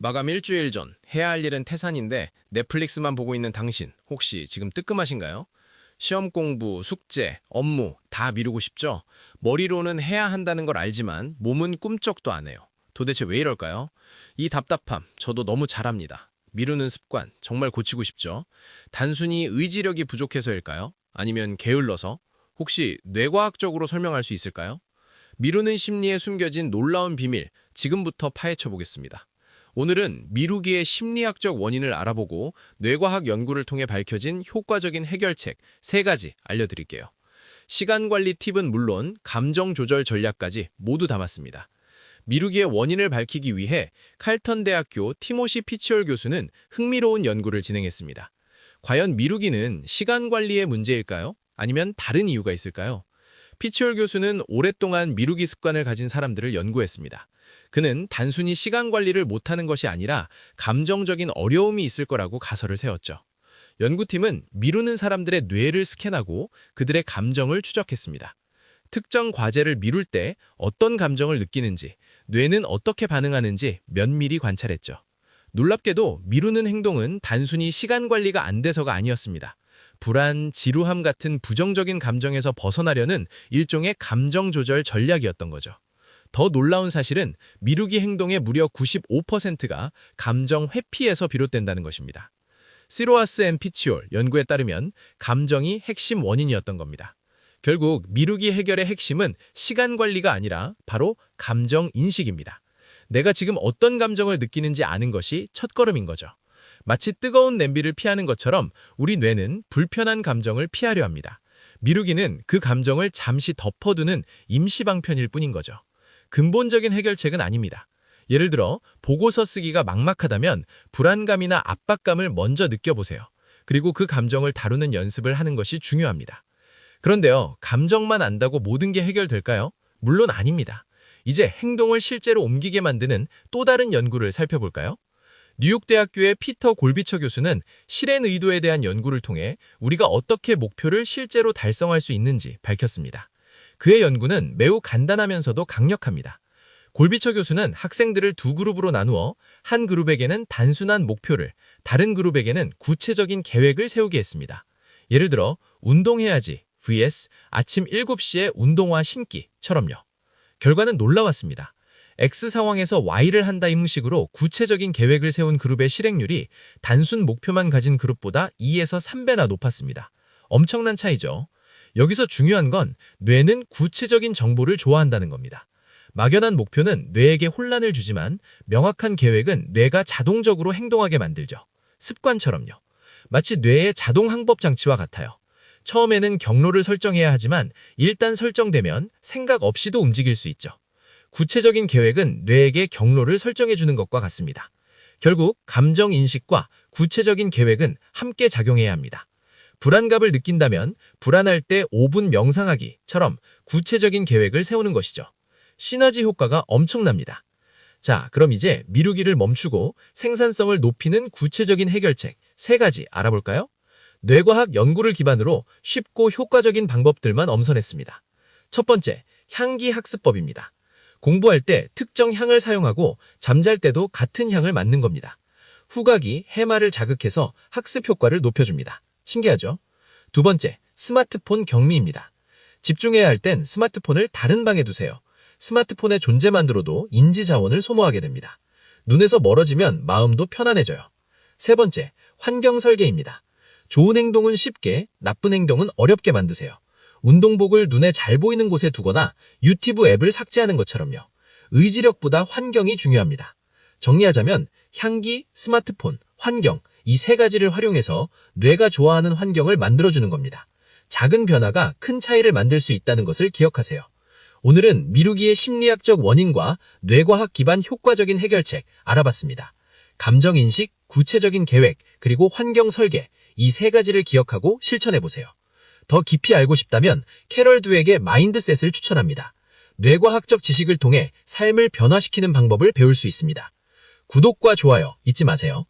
마감 일주일 전 해야 할 일은 태산인데 넷플릭스만 보고 있는 당신 혹시 지금 뜨끔하신가요? 시험 공부, 숙제, 업무 다 미루고 싶죠? 머리로는 해야 한다는 걸 알지만 몸은 꿈쩍도 안 해요. 도대체 왜 이럴까요? 이 답답함 저도 너무 잘합니다. 미루는 습관 정말 고치고 싶죠? 단순히 의지력이 부족해서일까요? 아니면 게을러서? 혹시 뇌과학적으로 설명할 수 있을까요? 미루는 심리에 숨겨진 놀라운 비밀 지금부터 파헤쳐 보겠습니다. 오늘은 미루기의 심리학적 원인을 알아보고 뇌과학 연구를 통해 밝혀진 효과적인 해결책 3가지 알려드릴게요. 시간 관리 팁은 물론 감정 조절 전략까지 모두 담았습니다. 미루기의 원인을 밝히기 위해 칼턴 대학교 티모시 피치올 교수는 흥미로운 연구를 진행했습니다. 과연 미루기는 시간 관리의 문제일까요? 아니면 다른 이유가 있을까요? 피치올 교수는 오랫동안 미루기 습관을 가진 사람들을 연구했습니다. 그는 단순히 시간 관리를 못하는 것이 아니라 감정적인 어려움이 있을 거라고 가설을 세웠죠. 연구팀은 미루는 사람들의 뇌를 스캔하고 그들의 감정을 추적했습니다. 특정 과제를 미룰 때 어떤 감정을 느끼는지, 뇌는 어떻게 반응하는지 면밀히 관찰했죠. 놀랍게도 미루는 행동은 단순히 시간 관리가 안 돼서가 아니었습니다. 불안, 지루함 같은 부정적인 감정에서 벗어나려는 일종의 감정 조절 전략이었던 거죠. 더 놀라운 사실은 미루기 행동의 무려 95%가 감정 회피에서 비롯된다는 것입니다. 시로아스 앤 피치올 연구에 따르면 감정이 핵심 원인이었던 겁니다. 결국 미루기 해결의 핵심은 시간 관리가 아니라 바로 감정 인식입니다. 내가 지금 어떤 감정을 느끼는지 아는 것이 첫걸음인 거죠. 마치 뜨거운 냄비를 피하는 것처럼 우리 뇌는 불편한 감정을 피하려 합니다. 미루기는 그 감정을 잠시 덮어두는 임시방편일 뿐인 거죠. 근본적인 해결책은 아닙니다. 예를 들어 보고서 쓰기가 막막하다면 불안감이나 압박감을 먼저 느껴보세요. 그리고 그 감정을 다루는 연습을 하는 것이 중요합니다. 그런데요, 감정만 안다고 모든 게 해결될까요? 물론 아닙니다. 이제 행동을 실제로 옮기게 만드는 또 다른 연구를 살펴볼까요? 뉴욕대학교의 피터 골비처 교수는 실행 의도에 대한 연구를 통해 우리가 어떻게 목표를 실제로 달성할 수 있는지 밝혔습니다. 그의 연구는 매우 간단하면서도 강력합니다. 골비처 교수는 학생들을 두 그룹으로 나누어 한 그룹에게는 단순한 목표를, 다른 그룹에게는 구체적인 계획을 세우게 했습니다. 예를 들어 운동해야지 vs 아침 7시에 운동화 신기처럼요. 결과는 놀라웠습니다. X 상황에서 Y를 한다 형식으로 구체적인 계획을 세운 그룹의 실행률이 단순 목표만 가진 그룹보다 2에서 3배나 높았습니다. 엄청난 차이죠. 여기서 중요한 건 뇌는 구체적인 정보를 좋아한다는 겁니다. 막연한 목표는 뇌에게 혼란을 주지만 명확한 계획은 뇌가 자동적으로 행동하게 만들죠. 습관처럼요. 마치 뇌의 자동 항법 장치와 같아요. 처음에는 경로를 설정해야 하지만 일단 설정되면 생각 없이도 움직일 수 있죠. 구체적인 계획은 뇌에게 경로를 설정해주는 것과 같습니다. 결국 감정 인식과 구체적인 계획은 함께 작용해야 합니다. 불안감을 느낀다면 불안할 때 5분 명상하기처럼 구체적인 계획을 세우는 것이죠. 시너지 효과가 엄청납니다. 자, 그럼 이제 미루기를 멈추고 생산성을 높이는 구체적인 해결책 3가지 알아볼까요? 뇌과학 연구를 기반으로 쉽고 효과적인 방법들만 엄선했습니다. 첫 번째, 향기 학습법입니다. 공부할 때 특정 향을 사용하고 잠잘 때도 같은 향을 맡는 겁니다. 후각이 해마를 자극해서 학습 효과를 높여줍니다. 신기하죠? 두 번째, 스마트폰 경미입니다. 집중해야 할 땐 스마트폰을 다른 방에 두세요. 스마트폰의 존재만으로도 인지 자원을 소모하게 됩니다. 눈에서 멀어지면 마음도 편안해져요. 세 번째, 환경 설계입니다. 좋은 행동은 쉽게, 나쁜 행동은 어렵게 만드세요. 운동복을 눈에 잘 보이는 곳에 두거나 유튜브 앱을 삭제하는 것처럼요. 의지력보다 환경이 중요합니다. 정리하자면 향기, 스마트폰, 환경 이 3가지를 활용해서 뇌가 좋아하는 환경을 만들어주는 겁니다. 작은 변화가 큰 차이를 만들 수 있다는 것을 기억하세요. 오늘은 미루기의 심리학적 원인과 뇌과학 기반 효과적인 해결책 알아봤습니다. 감정인식, 구체적인 계획, 그리고 환경 설계 이 3가지를 기억하고 실천해보세요. 더 깊이 알고 싶다면 캐럴 두에게 마인드셋을 추천합니다. 뇌과학적 지식을 통해 삶을 변화시키는 방법을 배울 수 있습니다. 구독과 좋아요 잊지 마세요.